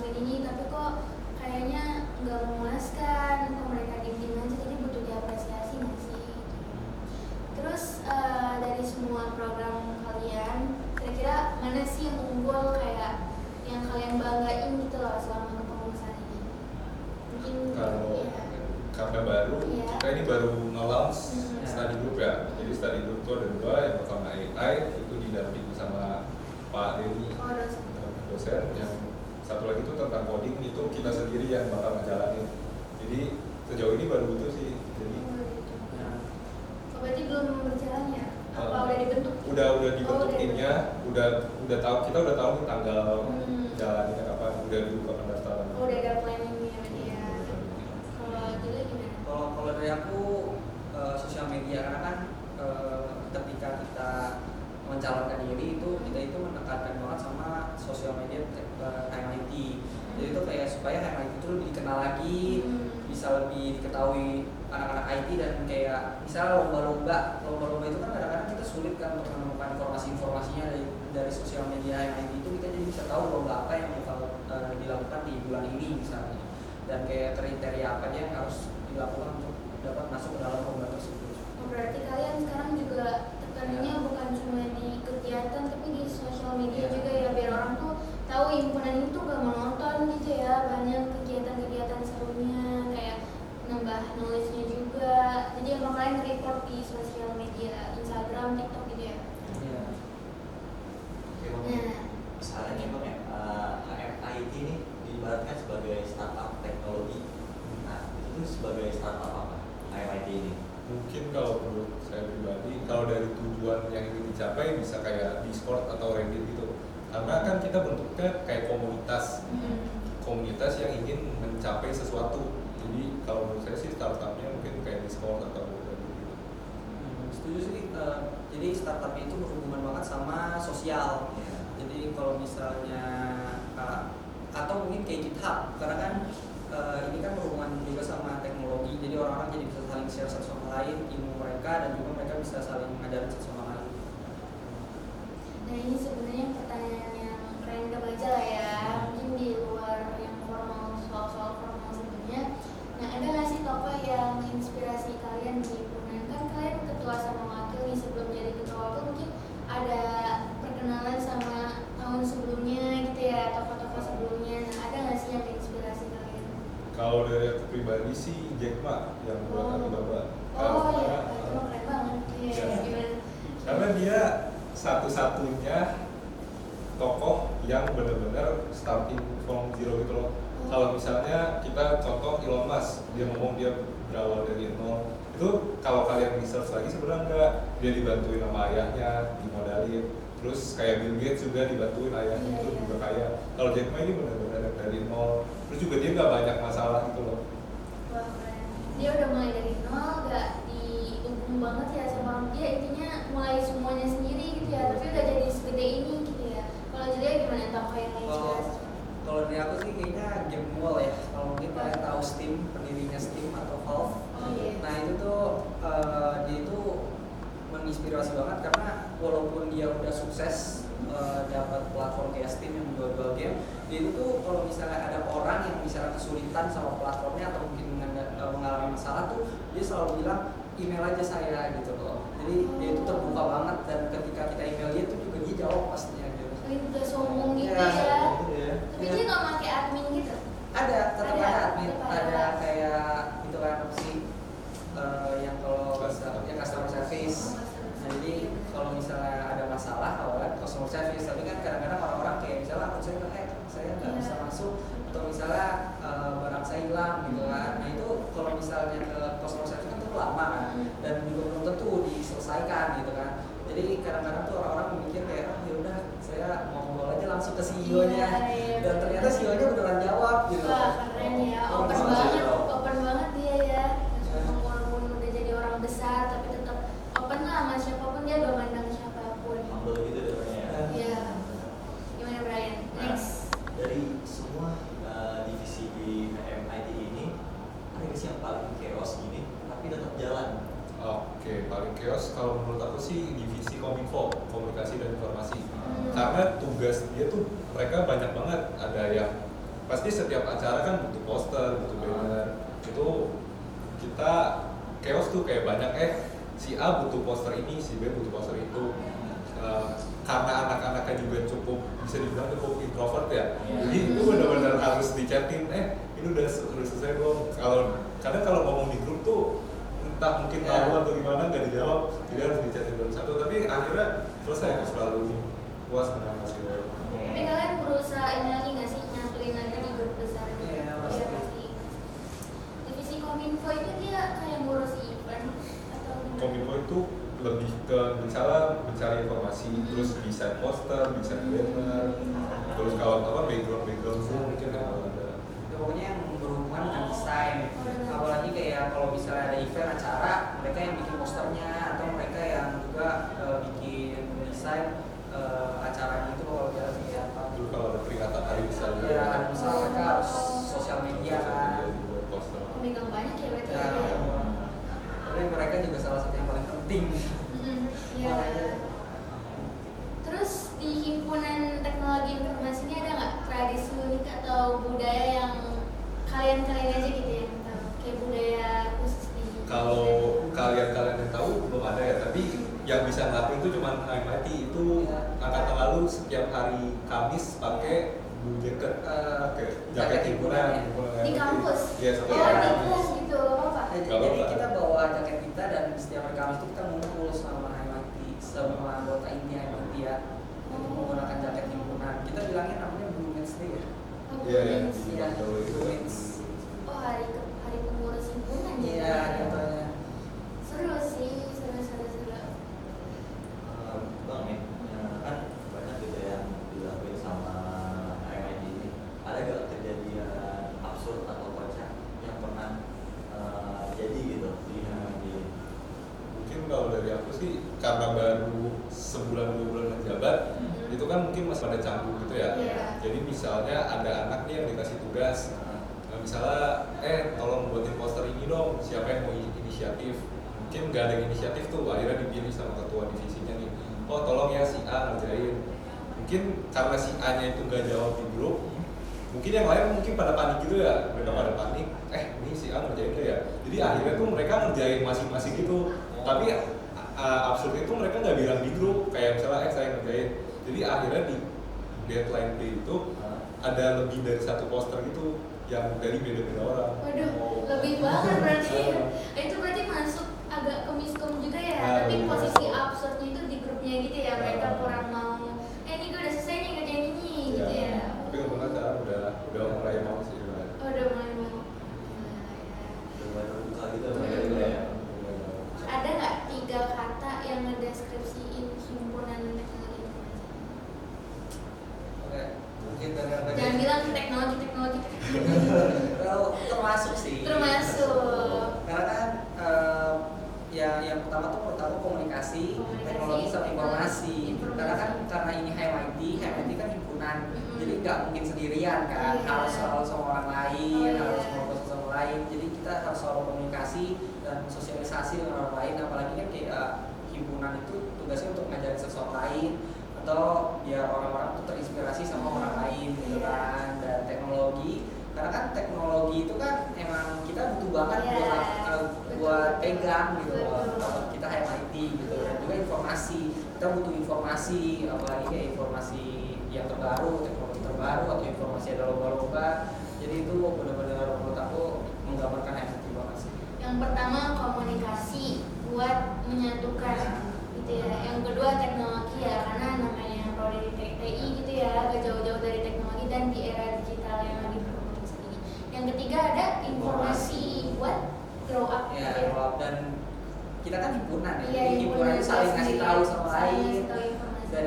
ngelakuin ini tapi kok kayaknya nggak memuaskan, kok mereka diem aja, jadi butuh diapresiasi nggak sih? Terus dari semua program kalian, kira-kira mana sih yang unggul kayak yang kalian banggain gitu loh selama kepengurusan ini? Mungkin Kalau ya. karena baru, Iya. kita ini baru nge-launch Mhm. study group ya. Jadi study group itu ada dua, yang pertama AI itu didampingi sama Pak Denny, Oh, dosen. dosen, yang satu lagi itu tentang coding, itu kita sendiri yang bakal ngejalanin. Jadi sejauh ini baru itu sih. Jadi Oh, gitu. Ya. Oh, berarti belum berjalan ya? Apa udah dibentuk? udah Oh, dibentuk udah timnya, udah tahu, kita udah tahu nih tanggal jalannya kapan, udah dibuka pendaftaran. Oh, udah ada planningnya berarti ya. Kalau Jule gimana? Kalau dari aku sosial media, karena kan ketika kita mencalonkan diri kita itu menekankan banget sama sosial media HMIT. Jadi itu kayak supaya HMIT itu lebih dikenal lagi, bisa lebih diketahui anak-anak IT, dan kayak misalnya lomba-lomba itu kan kadang-kadang kita sulit kan untuk menemukan informasinya dari sosial media HMIT itu. Kita jadi bisa tahu lomba apa yang bakal dilakukan di bulan ini misalnya, dan kayak kriteria apa aja yang harus dilakukan untuk dapat masuk ke dalam lomba tersebut. Oh, berarti kalian sekarang juga tekanannya bukan cuma di kegiatan tapi di sosial media Iya. juga ya, biar orang tuh tahu himpunan itu gak menonton gitu ya, banyak kegiatan-kegiatan serunya kayak nambah knowledge-nya juga. Jadi emang kalian report di sosial media, Instagram, TikTok gitu ya. Iya. Oke bang, Nah, misalnya nih bang ya, HMIT ini diibaratkan sebagai startup teknologi. Nah, itu sebagai startup apa HMIT ini? Mungkin kalau menurut saya pribadi, kalau dari tujuan yang ingin dicapai bisa kayak Discord atau Reddit gitu. Karena kan kita bentuknya kayak komunitas yang ingin mencapai sesuatu. Jadi kalau menurut saya sih startupnya mungkin kayak Discord atau Reddit gitu. Setuju sih. Jadi startup itu berhubungan banget sama sosial. Jadi kalau misalnya atau mungkin kayak GitHub, karena kan ini kan berhubungan juga sama teknologi. Jadi orang-orang jadi bisa saling share satu sama lain ilmu mereka, dan juga mereka bisa saling mengajarkan satu sama lain. nah ini sebenarnya pertanyaan yang kalian udah baca lah ya, mungkin di luar yang formal, soal-soal formal sebelumnya. Nah, ada nggak sih tokoh yang inspirasi kalian di himpunan? Kan kalian ketua sama wakil nih, sebelum jadi ketua wakil mungkin ada perkenalan sama tahun sebelumnya gitu ya, tokoh-tokoh sebelumnya. Nah, ada nggak sih yang inspirasi kalian? Kalau dari aku pribadi sih Jack Ma yang buat Alibaba. Oh iya, itu mah keren banget. Iya, Ya. gimana? Karena dia satu-satunya tokoh yang benar-benar starting from zero gitu loh. Kalau misalnya kita contoh Elon Musk, dia ngomong dia berawal dari nol. Itu kalau kalian research lagi sebenarnya enggak, dia dibantuin sama ayahnya, dimodalin. Terus kayak Bill Gates juga dibantuin ayahnya, itu juga kaya. Kalau Jack Ma ini benar-benar dari nol. Terus juga dia nggak banyak masalah gitu loh. Wah, keren. Dia udah mulai dari nol, gak didukung banget ya sama orang. Dia intinya mulai semuanya sendiri gitu ya, tapi udah jadi segede ini gitu ya. Kalau Julia gimana tokoh yang inspirasi? Kalau dari aku sih kayaknya Game Wall ya. Kalau mungkin kalian tahu Steam, pendirinya Steam atau Valve. Oh iya. Nah itu tuh dia itu menginspirasi banget, karena walaupun dia udah sukses dapat platform kayak Steam yang jual-jual game, dia itu tuh kalau misalnya ada orang yang misalnya kesulitan sama platformnya atau mungkin mengalami masalah tuh, dia selalu bilang email aja saya gitu loh. Jadi dia itu terbuka banget, dan ketika kita email dia tuh juga dia jawab pastinya gitu. Ini udah sombong gitu Ya, ya. Ya. Tapi dia nggak pakai admin gitu. Ada, tetap Ada, ada admin, tetap ada ada. kayak itu kan apa sih yang kalau yang customer service. Nah, jadi kalau misalnya ada masalah awalnya customer service, tapi kan kadang-kadang orang-orang kayak misalnya akun saya nge-hack, saya nggak Iya. bisa masuk, atau misalnya barang saya hilang gitu kan. Nah itu kalau misalnya ke customer service kan itu lama kan, dan juga belum tentu diselesaikan gitu kan. Jadi kadang-kadang tuh orang-orang memikir kayak ya udah saya mau ngobrol aja langsung ke CEO-nya, Iya. dan ternyata CEO-nya beneran jawab gitu. Wah, keren ya. Oh, Open bisa banget, jawab. open banget dia ya. Walaupun udah jadi orang besar, tapi tetap open lah sama siapapun, dia gak mandang siapapun. Humble gitu depannya ya. Iya. Gimana Brian? Next. Dari semua divisi di HMIT ini, ada nggak sih yang paling chaos gini tapi tetap jalan? Oke, paling chaos kalau menurut aku sih divisi Kominfo, komunikasi dan informasi. Hmm. Karena tugas dia tuh mereka banyak banget, ada yang pasti setiap acara kan butuh poster, butuh banner. Itu kita chaos tuh kayak banyak si A butuh poster ini, si B butuh poster itu. Karena anak-anaknya juga cukup bisa dibilang cukup introvert ya, jadi itu benar-benar harus dichatin, ini udah selesai belum? Kadang kalau ngomong di grup tuh entah mungkin tahu atau gimana nggak dijawab, jadi harus dichatin satu. Tapi akhirnya selesai, selalu puas dengan hasilnya. Tapi kalian berusaha ini lagi nggak sih nyatuin lagi di grup besar? Iya, Pasti. pasti. Divisi Kominfo itu dia kayak ngurus event atau gimana? Kominfo itu lebih ke misalnya mencari informasi, terus desain poster, desain banner, terus kalau background mungkin kalau ada. Ya, pokoknya yang berhubungan dengan desain. Apalagi kayak kalau misalnya ada event acara, mereka yang bikin posternya atau mereka yang juga bikin desain acaranya itu kalau jalan seperti apa. Terus kalau ada peringatan hari besar Ya, misalnya mereka harus sosial media kan. buat poster. Megang banyak ya berarti. Ya, tapi mereka juga salah satu yang paling penting. Iya. Terus di himpunan teknologi informasi ini ada nggak tradisi unik atau budaya yang kalian aja gitu ya? Kayak budaya khusus di. Kalau kalian yang tahu belum ada ya, tapi yang bisa ngelakuin itu cuma HMIT. Itu angkatan lalu setiap hari Kamis pakai blue jacket, pakai jaket himpunan. Di kampus? Iya, Oh, setiap di hari. kelas gitu, apa? Gak Jadi apa-apa. kita bawa jaket kita dan setiap hari Kamis itu kita ngumpul sama HMIT, semua anggota inti HMIT ya, untuk menggunakan jaket himpunan. Kita bilangnya namanya Blue Mens Day ya. Iya, ya. Iya, Blue Mens. Oh, hari pengurus himpunan ya? Iya, contohnya. Seru sih, seru. Bang nih, kan banyak gitu yang dilakuin sama HMIT ini. Ada gak kejadian absurd atau kocak yang pernah jadi gitu di HMIT ini? Mungkin kalau dari aku sih karena baru sebulan 2 bulan menjabat, itu kan mungkin masih pada canggung gitu ya. Iya. Jadi misalnya ada anak nih yang dikasih tugas, misalnya tolong buatin poster ini dong, siapa yang mau inisiatif? Mungkin nggak ada yang inisiatif tuh, akhirnya dipilih sama ketua divisinya nih, oh tolong ya si A ngerjain. Mungkin karena si A nya itu nggak jawab di grup, mungkin yang lain mungkin pada panik gitu ya, mereka pada panik, ini si A ngerjain deh ya. Jadi akhirnya tuh mereka ngerjain masing-masing gitu. Tapi absurd itu mereka nggak bilang di grup, kayak misalnya saya ngerjain. Jadi akhirnya di deadline day itu ada lebih dari satu poster gitu yang dari beda-beda orang. Waduh, lebih banget berarti. Itu berarti masuk agak ke miskom juga ya. Tapi posisi absurdnya itu di grupnya gitu ya. Mereka kurang mau. Ini gue udah selesai nih ngerjain ini gitu ya. Tapi kebetulan sekarang udah mulai mau sih. Oh, udah mulai mau. Udah mulai terbuka gitu mereka juga ya. Ada nggak 3 kata yang ngedeskripsiin himpunan teknologi informasi? Oke, mungkin dari Jangan bilang teknologi. termasuk sih. Termasuk. Karena kan yang pertama tuh menurut aku komunikasi, teknologi sama informasi. Karena ini HMIT kan himpunan. Jadi nggak mungkin sendirian kan, Iya. harus selalu sama orang lain, Oh, iya. harus ngobrol sama orang lain. Jadi kita harus selalu komunikasi dan sosialisasi dengan orang lain. Apalagi kan kayak himpunan itu tugasnya untuk ngajarin sesuatu lain atau biar orang-orang tuh terinspirasi sama orang lain gitu kan. Dan teknologi, karena kan teknologi itu kan emang kita butuh banget Iya. buat pegang gitu. Betul. Kita HMIT gitu, dan juga informasi, kita butuh informasi, apalagi kayak informasi yang terbaru, teknologi terbaru atau informasi ada lomba-lomba. Jadi itu benar-benar menurut aku menggambarkan HMIT banget sih. Yang pertama komunikasi buat menyatukan gitu ya. Yang kedua teknologi ya, karena namanya prodi TI gitu ya, gak jauh-jauh dari teknologi dan di era digital yang lagi berkembang ini. Yang ketiga ada informasi buat grow up Ya, gitu ya. kalau dan kita kan himpunan ya, Iya, jadi himpunan itu saling ngasih tahu sama saling lain ngasih tahu informasi. dan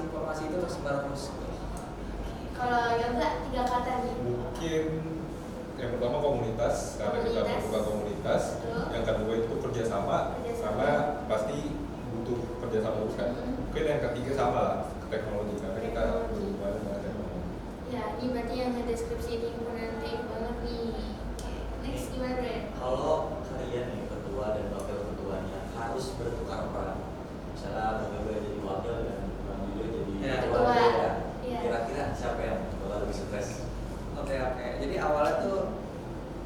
informasi itu tersebar terus. Kalau yoga 3 kata nih. Mungkin yang pertama komunitas, karena kita Komunitas. membuka komunitas. Betul. Yang kedua itu kerjasama, karena pasti butuh kerjasama terus kan. Mungkin yang ketiga sama lah, teknologi, karena kita Teknologi. butuh banget teknologi. Ya, ini berarti yang ngedeskripsi di himpunan TI banget nih. Oke, next gimana Bre? Kalau kalian nih ketua dan wakil ketuanya harus bertukar peran, misalnya Bang Yoga jadi wakil dan Bang Yudo jadi Ya, ketua. ya. Iya. Kira-kira siapa yang bakal lebih sukses? Oke, ya. Jadi awalnya tuh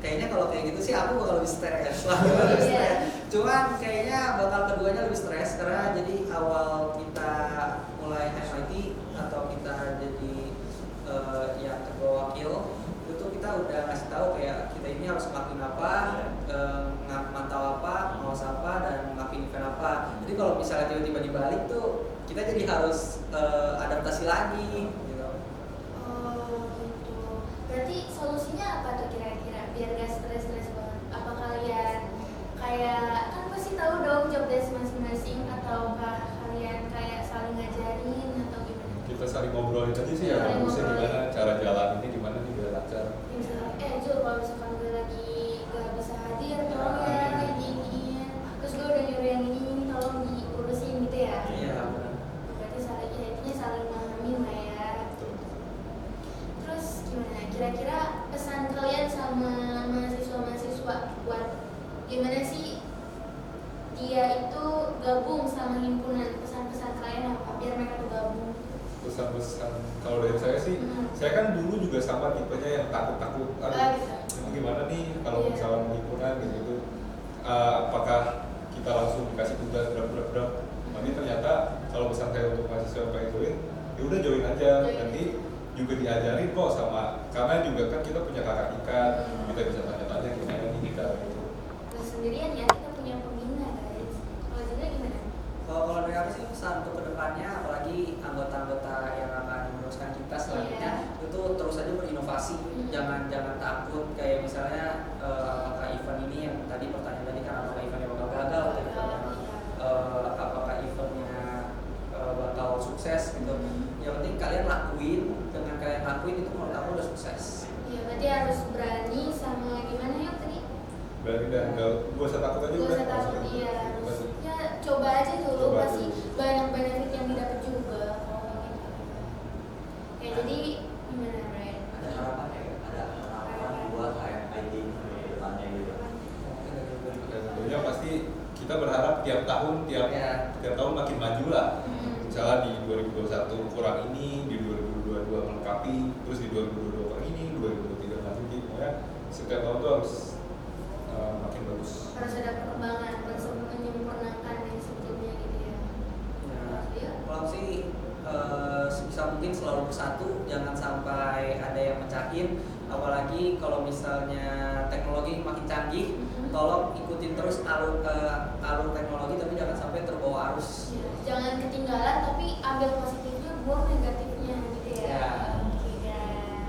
kayaknya kalau kayak gitu sih aku bakal lebih stres, lebih stres. Cuman kayaknya bakal keduanya lebih stres karena jadi awal kita mulai HMIT atau kita jadi yang ketua wakil itu kita udah ngasih tahu kayak kita ini harus ngelakuin apa, mantau apa, ngawas apa, dan ngelakuin event apa. Jadi kalau misalnya tiba-tiba dibalik tuh kita jadi harus adaptasi lagi gitu. Oh gitu. Berarti solusinya apa tuh kira-kira biar gak stres-stres banget? Apa kalian kayak kan pasti tahu dong job desk masing-masing, ataukah kalian kayak saling ngajarin atau gimana? Kita saling ngobrolin aja sih ya, Saling bagusnya ngobrolin. gimana, cara jalan ini gimana nih biar lancar. Misalnya, Jul, kalau misalkan gue lagi gak bisa hadir, tolong ya kayak gini. Terus gue udah nyuruh yang ini tolong diurusin gitu ya. Iya benar. Berarti saling, ya intinya saling memahami lah ya. Betul. Terus gimana? Kira-kira pesan kalian sama mahasiswa-mahasiswa buat gimana sih dia itu gabung sama himpunan? Pesan-pesan kalian apa biar mereka tuh gabung? Pesan-pesan kalau dari saya sih, saya kan dulu juga sama tipenya yang takut-takut, aduh Gitu. ini gimana nih kalau Iya. misalnya himpunan gitu, apakah kita langsung dikasih tugas berat-berat. Tapi ternyata kalau pesan saya untuk mahasiswa yang pengen join, ya udah join aja, Join. nanti juga diajarin kok sama, karena juga kan kita punya kakak tingkat, Hmm. kita bisa tanya-tanya gimana nih kita gitu. Nah sendirian ya kita punya pembina guys. Kalau juga gimana? Kalau dari aku sih pesan untuk kedepannya, apalagi anggota-anggota yang akan meneruskan kita selanjutnya, itu terus saja berinovasi, jangan takut kayak misalnya apakah event ini yang tadi pertanyaan tadi kan apakah eventnya bakal gagal atau eventnya apakah eventnya bakal sukses gitu. Yang penting kalian lakuin, dengan kalian lakuin itu menurut aku udah sukses. Iya berarti harus berani sama gimana ya tadi? Berarti dan gak usah takut aja Gak udah. usah takut, iya harus ya coba aja dulu, Coba pasti dulu. banyak benefit yang didapat juga kalau ngomongin gitu. Ya jadi gimana Ren? Ada harapan ya, ada harapan buat HMIT ini ke depannya gitu. Dan tentunya pasti kita berharap tiap tahun tiap tahun makin maju lah. Misalnya di 2021 kurang ini, di 2022 melengkapi, terus di 2022 kurang ini, 2023 lanjutin. Pokoknya setiap tahun tuh harus makin bagus. Harus ada perkembangan, harus menyempurnakan yang sebelumnya gitu ya. Nah, Iya. kalau sih sebisa mungkin selalu bersatu, jangan sampai ada yang mecahin. Apalagi kalau misalnya teknologi makin canggih, tolong ikutin terus alur teknologi, tapi jangan sampai terbawa arus. Ya, jangan ketinggalan tapi ambil positifnya, buang negatifnya gitu ya. Ya. Oke, guys.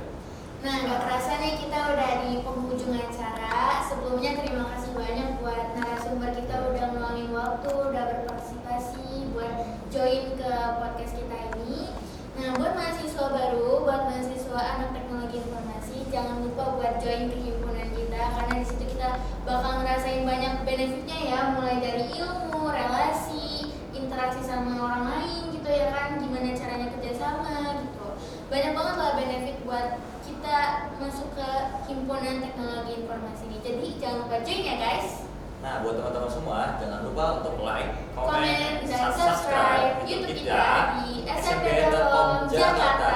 Nah, nggak kerasa nih kita udah di penghujung acara. Sebelumnya terima kasih banyak buat narasumber kita udah ngeluangin waktu, udah berpartisipasi buat join ke podcast kita ini. Nah, buat mahasiswa baru, buat mahasiswa anak teknologi informasi, jangan lupa buat join ke himpunan kita karena di situ kita bakal ngerasain banyak benefitnya ya, mulai dari ilmu, relasi, interaksi sama orang lain gitu ya kan, gimana caranya kerjasama gitu. Banyak banget lah benefit buat kita masuk ke himpunan teknologi informasi ini. Jadi jangan lupa join ya guys. Nah, buat teman-teman semua, jangan lupa untuk like, Komen dan subscribe YouTube kita di SMB Telkom Jakarta.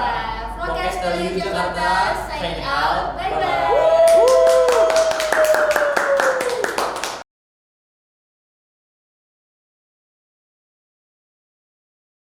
Vlogcast dari Jakarta, sign out, bye bye.